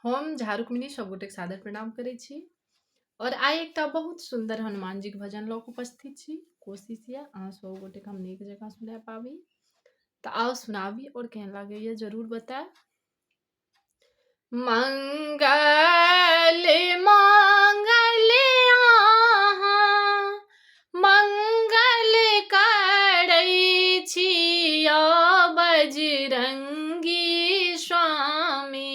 हम झारुकमिनी सब गोटेक सादर प्रणाम करै छी और आइ एकटा बहुत सुंदर हनुमान जी के भजन लऽ कऽ उपस्थित छी। कोशिश यऽ अहाँ सब गोटेक हम नीक जकाँ सुना पाबी। तऽ आओ सुनाबी और केहन लागैए जरूर बताएब। मंगल मंगल अहाँ मंगल करै छी बजरंगी स्वामी।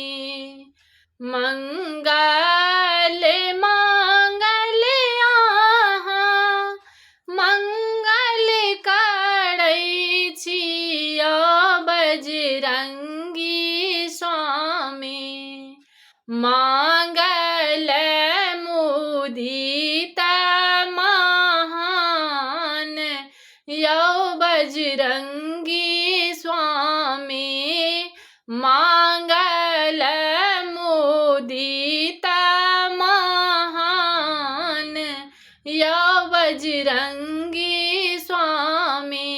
मंगल मंगल अहाँ मंगल करै छी बजरंगी स्वामी। मंगल मुदित महान यौ बजरंगी स्वामी। मंगल मुदित महान यौ बजरंगी स्वामी।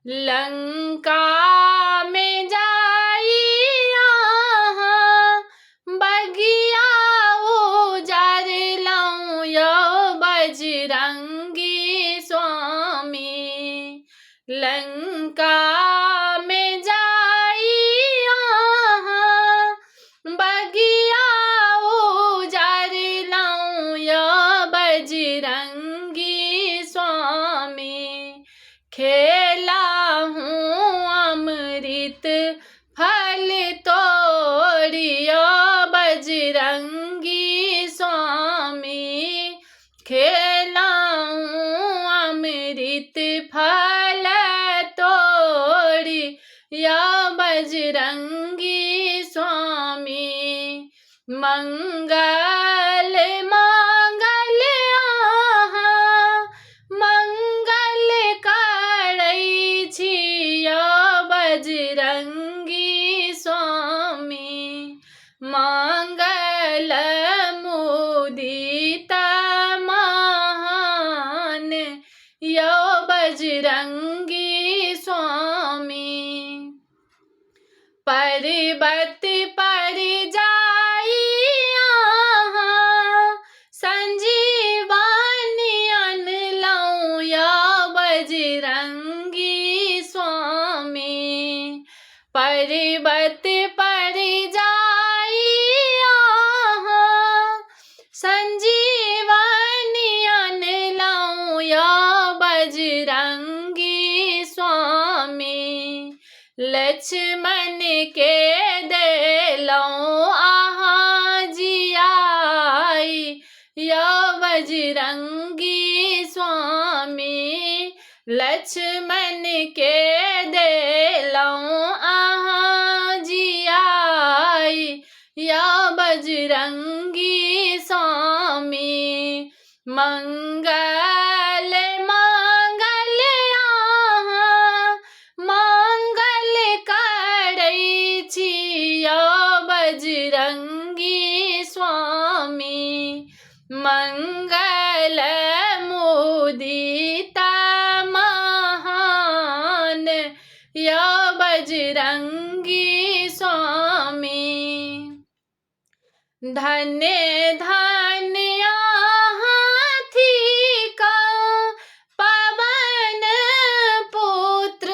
लंका में जाई अहाँ बगिया उजारलौं यौ बजरंगी स्वामी। लंका में जाई अहाँ बगिया उजारलौं यौ बजरंगी स्वामी। खेलाहूँ अमृत फल तोड़ियो बजरंगी स्वामी। खेलाहूँ अमृत फल तोड़ियो बजरंगी स्वामी। मंगल मंगल अहाँ मंगल करै छी बजरंगी स्वामी। मंगल मुदित महान यौ बजरंगी स्वामी। पर्वत पर जाई अहाँ संजीवनी अनलौं यौ बजरंगी स्वामी। पर्वत पर जाई अहाँ संजीवनी अनलौं यौ बजरंगी स्वामी। लक्ष्मण के देलौं अहाँ जियाई यौ बजरंगी स्वामी। लक्ष्मण के देलौं अहाँ जियाई यौ बजरंगी स्वामी। मंगल मंगल अहाँ मंगल करै छी यौ बजरंगी स्वामी। मंगल मुदित महान यौ बजरंगी स्वामी। धन्य धन्य अहाँ थिका पवन पुत्र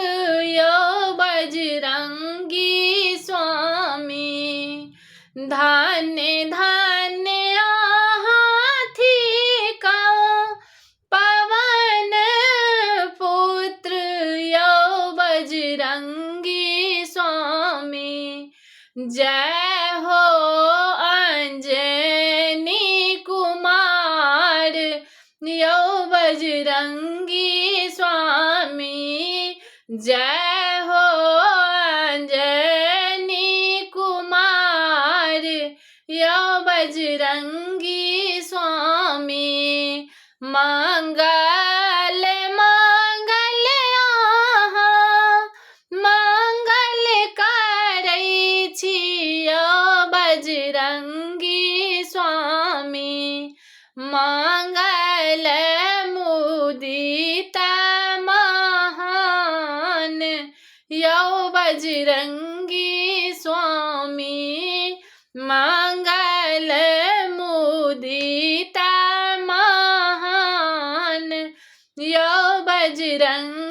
यौ बजरंगी स्वामी। धन्य धन्य अहाँ थिका पवन पुत्र यौ बजरंगी स्वामी। जय हो अंजनी कुमार यौ बजरंगी स्वामी। जय हो अंजनी कुमार यौ बजरंगी स्वामी। मंगल मंगल अहाँ मंगल करै छी यौ बजरंगी स्वामी। मंगल मुदित महान यौ बजरंगी स्वामी। मंगल मुदिता महान, यो बजरंग